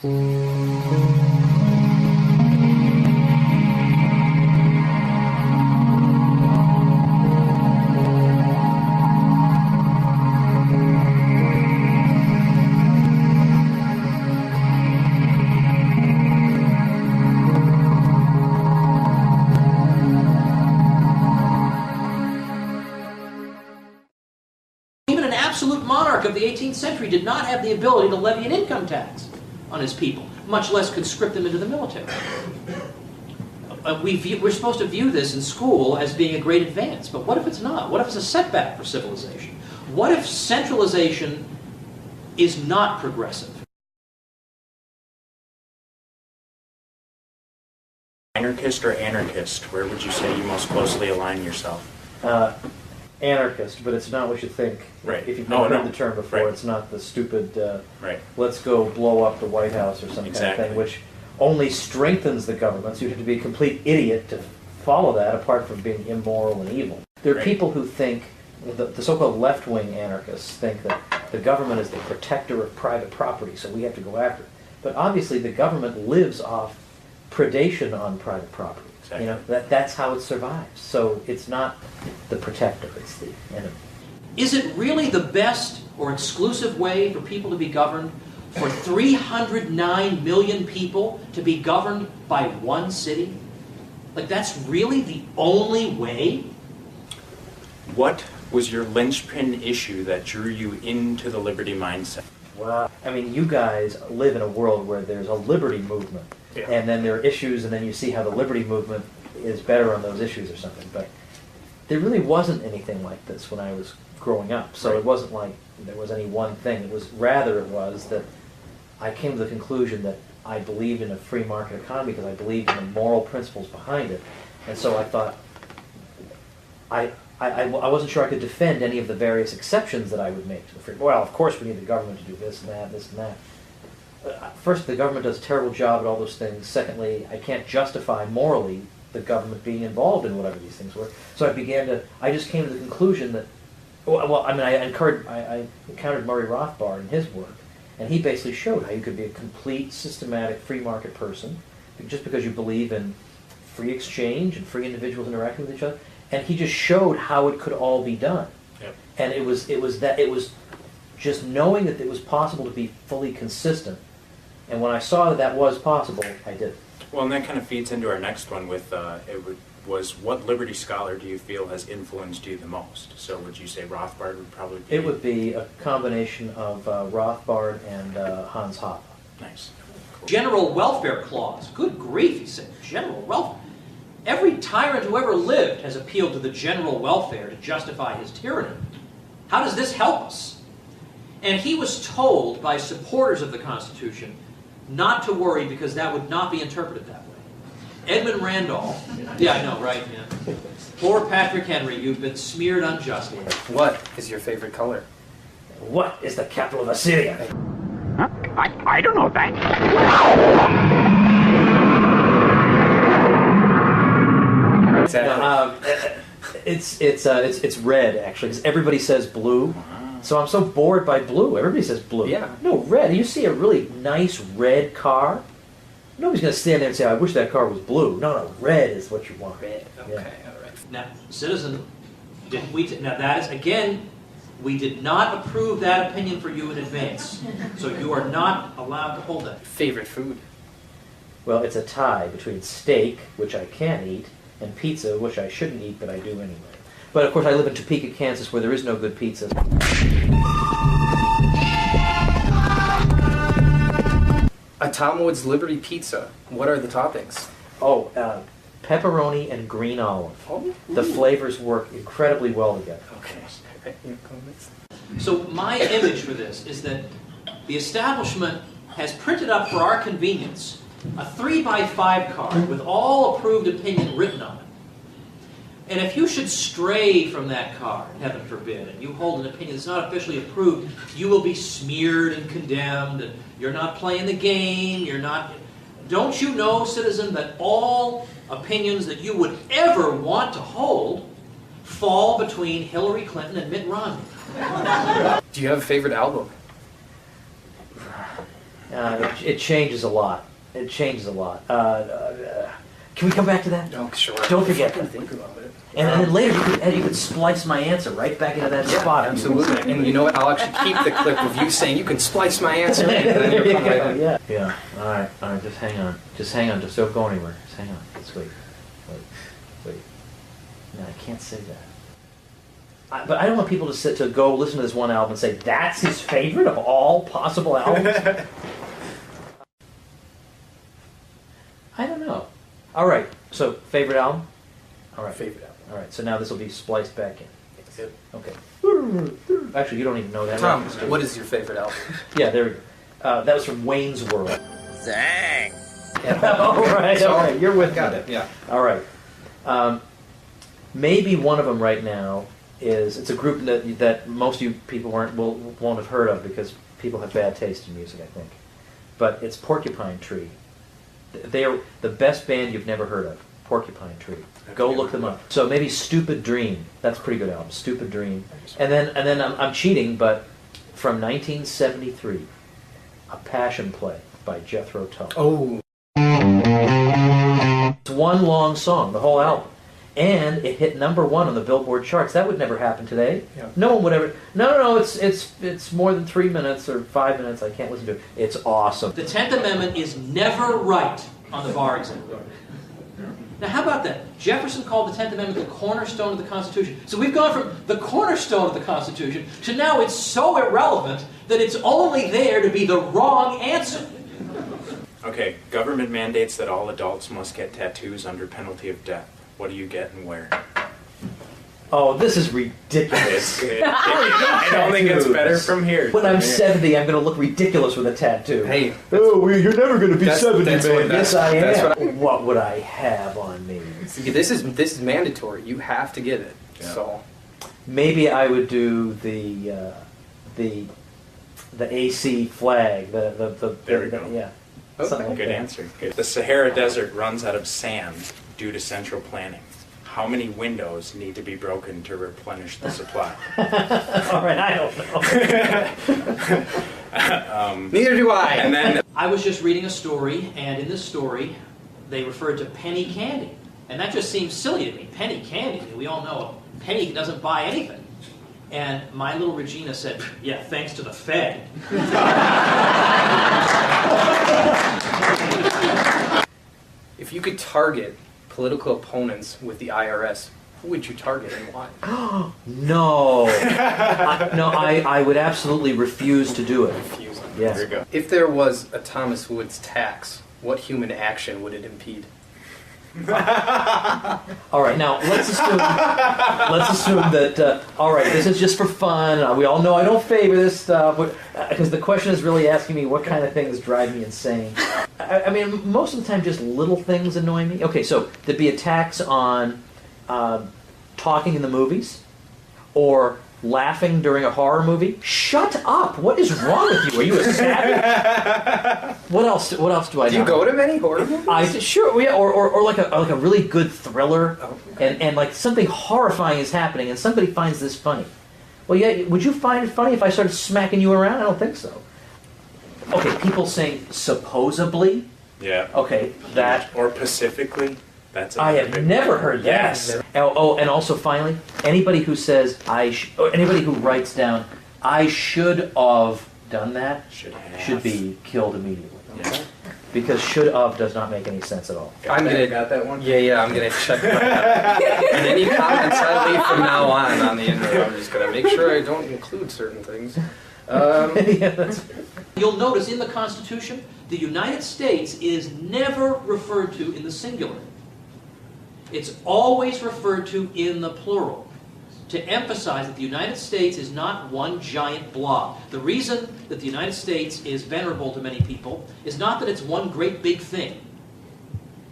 Absolute monarch of the 18th century did not have the ability to levy an income tax on his people, much less conscript them into the military. We're supposed to view this in school as being a great advance, but what if it's not? What if it's a setback for civilization? What if centralization is not progressive? Anarchist or anarchist? Where would you say you most closely align yourself? Anarchist, but it's not what you think. Right. If you've never heard the term before, right. It's not the stupid, right. Let's go blow up the White House or some kind of thing, which only strengthens the government, so you have to be a complete idiot to follow that, apart from being immoral and evil. There are people who think, the so-called left-wing anarchists think that the government is the protector of private property, so we have to go after it. But obviously the government lives off predation on private property. Exactly. You know, that's how it survives. So it's not the protector, it's the enemy. Is it really the best or exclusive way for people to be governed, for 309 million people to be governed by one city? Like, that's really the only way? What was your linchpin issue that drew you into the liberty mindset? Well, I mean, you guys live in a world where there's a liberty movement. Yeah. And then there are issues, and then you see how the liberty movement is better on those issues or something. But there really wasn't anything like this when I was growing up. So It wasn't like there was any one thing. It was that I came to the conclusion that I believed in a free market economy because I believed in the moral principles behind it. And so I thought, I wasn't sure I could defend any of the various exceptions that I would make to the free. Well, of course we need the government to do this and that, this and that. First, the government does a terrible job at all those things. Secondly, I can't justify morally the government being involved in whatever these things were. So I just came to the conclusion that, I encountered Murray Rothbard in his work, and he basically showed how you could be a complete, systematic, free market person just because you believe in free exchange and free individuals interacting with each other. And he just showed how it could all be done. Yep. And it was just knowing that it was possible to be fully consistent. And when I saw that was possible, I did. Well, and that kind of feeds into our next one with, what liberty scholar do you feel has influenced you the most? So would you say Rothbard would probably be? It would be a combination of Rothbard and Hans Hoppe. Nice. Cool. General welfare clause. Good grief, he said. General welfare. Every tyrant who ever lived has appealed to the general welfare to justify his tyranny. How does this help us? And he was told by supporters of the Constitution not to worry because that would not be interpreted that way. Edmund Randolph, yeah, I know, right? Yeah. Poor Patrick Henry, you've been smeared unjustly. What is your favorite color? What is the capital of Assyria? Huh? I don't know that. It's red, actually, because everybody says blue. So I'm so bored by blue. Everybody says blue. Yeah. No, red. You see a really nice red car, nobody's going to stand there and say, I wish that car was blue. No, red is what you want. Red. Okay, all right. Now, citizen, didn't we? Now that is, again, we did not approve that opinion for you in advance. So you are not allowed to hold that. Favorite food? Well, it's a tie between steak, which I can't eat, and pizza, which I shouldn't eat, but I do anyway. But of course, I live in Topeka, Kansas, where there is no good pizza. A Tom Woods Liberty Pizza. What are the toppings? Oh, pepperoni and green olive. Oh, the flavors work incredibly well together. Okay. So my image for this is that the establishment has printed up for our convenience a 3x5 card with all approved opinion written on it. And if you should stray from that card, heaven forbid, and you hold an opinion that's not officially approved, you will be smeared and condemned, and you're not playing the game, you're not... Don't you know, citizen, that all opinions that you would ever want to hold fall between Hillary Clinton and Mitt Romney? Do you have a favorite album? It changes a lot. It changes a lot. Can we come back to that? Oh, sure. Don't forget I can that. think about it. And then later you could splice my answer right back into that spot. Absolutely. And you know what? I'll actually keep the clip of you saying you can splice my answer in. And then There you'll you come right go, in. yeah. Yeah. All right. Just hang on. Just hang on. Just don't go anywhere. Just hang on. Just wait. Wait. No, I can't say that. But I don't want people to go listen to this one album and say that's his favorite of all possible albums. I don't know. All right. So favorite album. All right. Favorite album. All right. So now this will be spliced back in. It's good. Okay. Actually, you don't even know that. Tom, reference, do you? what is your favorite album? Yeah, there we go. That was from Wayne's World. Dang. all right. You're with Got me. it, yeah. All right. Maybe one of them right now it's a group that most of you people won't have heard of because people have bad taste in music, I think. But it's Porcupine Tree. They are the best band you've never heard of. Porcupine Tree. Go look them up. So maybe Stupid Dream. That's a pretty good album. Stupid Dream. And then I'm cheating, but from 1973, A Passion Play by Jethro Tull. Oh. It's one long song, the whole album. And it hit #1 on the Billboard charts. That would never happen today. Yeah. No one would ever. No. It's more than 3 minutes or 5 minutes. I can't listen to it. It's awesome. The 10th Amendment is never right on the bar exam. Now, how about that? Jefferson called the 10th Amendment the cornerstone of the Constitution. So we've gone from the cornerstone of the Constitution to now it's so irrelevant that it's only there to be the wrong answer. Okay, government mandates that all adults must get tattoos under penalty of death. What do you get and where? Oh, this is ridiculous. It only gets better from here. When I'm 70, I'm going to look ridiculous with a tattoo. Hey. You're never going to be 70, that's man. what- Yes, I that's am. What would I have on me? This is mandatory. You have to get it. Yeah. So Maybe I would do the AC flag. There we go. Yeah. Okay. Something like Good that. answer. Good. The Sahara Desert runs out of sand due to central planning. How many windows need to be broken to replenish the supply? All right, I don't know. neither do I. And then I was just reading a story, and in this story, they referred to penny candy. And that just seems silly to me. Penny candy. We all know a penny doesn't buy anything. And my little Regina said, yeah, thanks to the Fed. If you could target political opponents with the IRS, who would you target and why? No. I would absolutely refuse to do it. Confusing. Yes. there we go. If there was a Thomas Woods tax, what human action would it impede? All right, now let's assume that. All right, this is just for fun. We all know I don't favor this stuff because the question is really asking me what kind of things drive me insane. I mean, most of the time, just little things annoy me. Okay, so there'd be a tax on talking in the movies or laughing during a horror movie. Shut up! What is wrong with you? Are you a savage? What else do I know? Do you go to many horror movies? Sure, yeah, or like a really good thriller, Oh, okay. and like something horrifying is happening, and somebody finds this funny. Well, yeah, would you find it funny if I started smacking you around? I don't think so. Okay, people saying supposedly. Yeah. Okay, that Or Pacifically. That's I another have big never one. heard that. Yes. Oh, and also finally, anybody who says or anybody who writes down I should have done that should be killed immediately. Yeah. Because should have does not make any sense at all. I'm gonna got that one. Yeah, I'm gonna check my and any comments I leave from now on the internet, I'm just gonna make sure I don't include certain things. Yeah, that's You'll notice in the Constitution, the United States is never referred to in the singular. It's always referred to in the plural, to emphasize that the United States is not one giant blob. The reason that the United States is venerable to many people is not that it's one great big thing.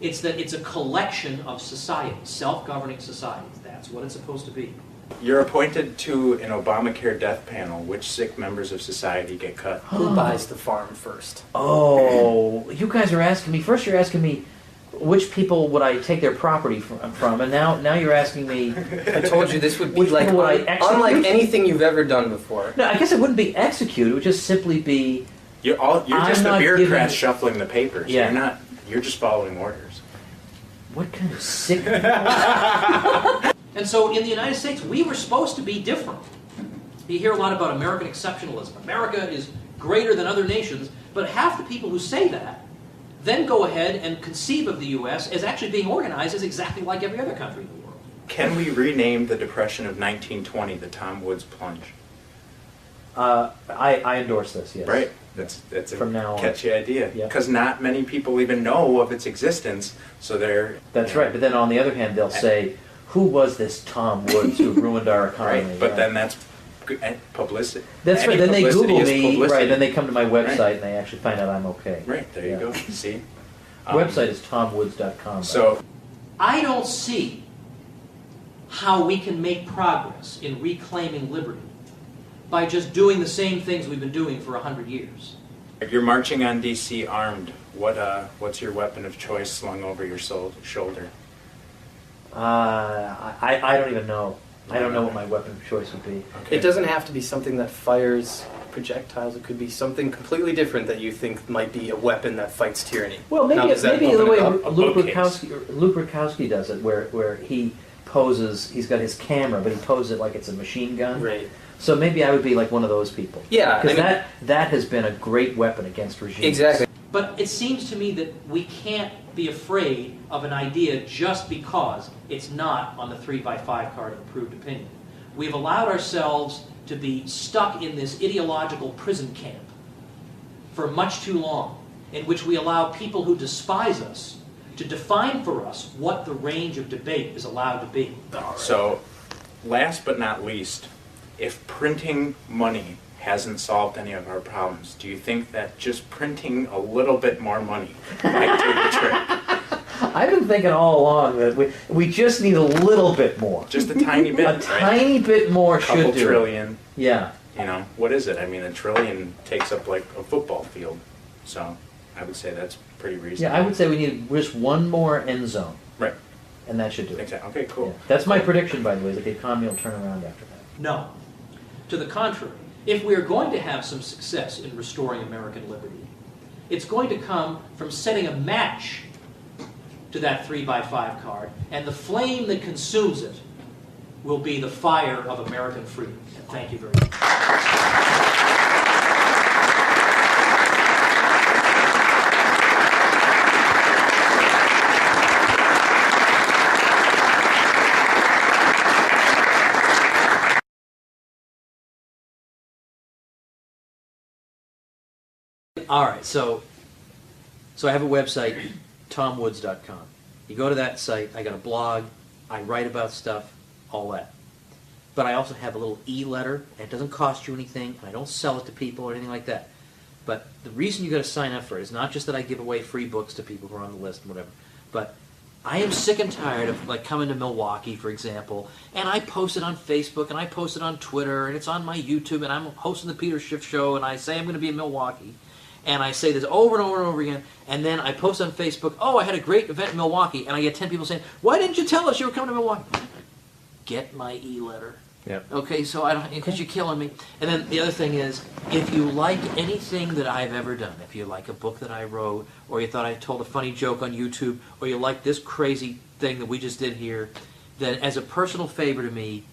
It's that it's a collection of societies, self-governing societies. That's what it's supposed to be. You're appointed to an Obamacare death panel. Which sick members of society get cut? Who buys the farm first? Oh, you guys are asking me. First, you're asking me which people would I take their property from, and now you're asking me. I told you this would be Which like people would I execute? unlike anything you've ever done before. No, I guess it wouldn't be executed. It would just simply be You're I'm just a not bureaucrat giving- shuffling the papers. Yeah. You're just following orders. What kind of sick... And so in the United States, we were supposed to be different. You hear a lot about American exceptionalism. America is greater than other nations, but half the people who say that then go ahead and conceive of the U.S. as actually being organized as exactly like every other country in the world. Can we rename the Depression of 1920 the Tom Woods Plunge? I endorse this, yes. Right. That's a From now on. catchy idea. Yeah. Because not many people even know of its existence, so they're... That's right, but then on the other hand, they'll say, who was this Tom Woods who ruined our economy? Right, but then that's publicity. That's Any right, then they publicity Google is me, publicity. right, then they come to my website Right. and they actually find out I'm okay. Right, there you Yeah. go. See? Website is tomwoods.com. So, I don't see how we can make progress in reclaiming liberty by just doing the same things we've been doing for 100 years. you're marching on D.C. armed. What's your weapon of choice slung over your shoulder? I don't even know. I don't know what my weapon of choice would be. Okay. It doesn't have to be something that fires projectiles. It could be something completely different that you think might be a weapon that fights tyranny. Well, maybe Now, does that maybe the open way it up? Luke bookcase. Rukowski does it, where he poses, he's got his camera, but he poses it like it's a machine gun. Right. So maybe I would be like one of those people. Yeah, Because I mean- that has been a great weapon against regimes. Exactly. But it seems to me that we can't be afraid of an idea just because it's not on the 3x5 card of approved opinion. We've allowed ourselves to be stuck in this ideological prison camp for much too long, in which we allow people who despise us to define for us what the range of debate is allowed to be. So, last but not least, if printing money hasn't solved any of our problems, do you think that just printing a little bit more money might do the trick? I've been thinking all along that we just need a little bit more. Just a tiny bit, A right? tiny bit more Couple should do. trillion. Yeah. You know, what is it? I mean, a trillion takes up like a football field. So, I would say that's pretty reasonable. Yeah, I would say we need just one more end zone, Right. and that should do it. Exactly. Okay, cool. Yeah. That's my prediction, by the way, that the economy will turn around after that. No. To the contrary, if we are going to have some success in restoring American liberty, it's going to come from setting a match to that 3x5 card, and the flame that consumes it will be the fire of American freedom. And thank you very much. All right, so I have a website, tomwoods.com. You go to that site, I got a blog, I write about stuff, all that. But I also have a little e-letter, and it doesn't cost you anything, and I don't sell it to people or anything like that. But the reason you got to sign up for it is not just that I give away free books to people who are on the list and whatever, but I am sick and tired of like coming to Milwaukee, for example, and I post it on Facebook, and I post it on Twitter, and it's on my YouTube, and I'm hosting the Peter Schiff Show, and I say I'm going to be in Milwaukee. And I say this over and over and over again, and then I post on Facebook, oh, I had a great event in Milwaukee, and I get 10 people saying, why didn't you tell us you were coming to Milwaukee? Get my e-letter. Yep. Okay, so I don't, because you're killing me. And then the other thing is, if you like anything that I've ever done, if you like a book that I wrote, or you thought I told a funny joke on YouTube, or you like this crazy thing that we just did here, then as a personal favor to me,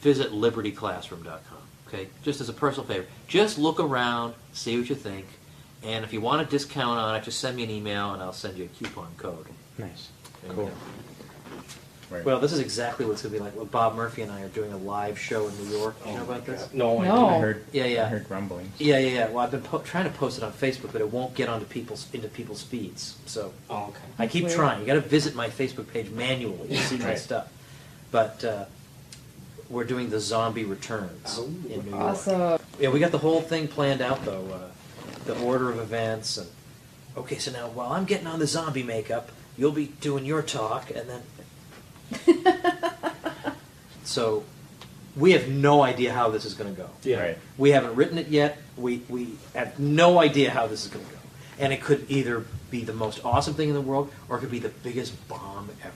visit libertyclassroom.com. Okay, just as a personal favor. Just look around, see what you think. And if you want a discount on it, just send me an email and I'll send you a coupon code. Nice. There you Cool. go. Right. Well, this is exactly what it's going to be like. Well, Bob Murphy and I are doing a live show in New York. Do you know about this? No, I No. I heard. Yeah, yeah. I heard rumblings. Yeah. Well, I've been trying to post it on Facebook, but it won't get onto into people's feeds. So Oh, okay. I keep Weird. trying. You got to visit my Facebook page manually to see my Right. stuff. But we're doing the Zombie Returns Oh, in New York. Awesome. Yeah, we got the whole thing planned out though. The order of events and okay. So now, while I'm getting on the zombie makeup, you'll be doing your talk, and then. So, we have no idea how this is going to go. Yeah. Right. We haven't written it yet. We have no idea how this is going to go, and it could either be the most awesome thing in the world, or it could be the biggest bomb ever.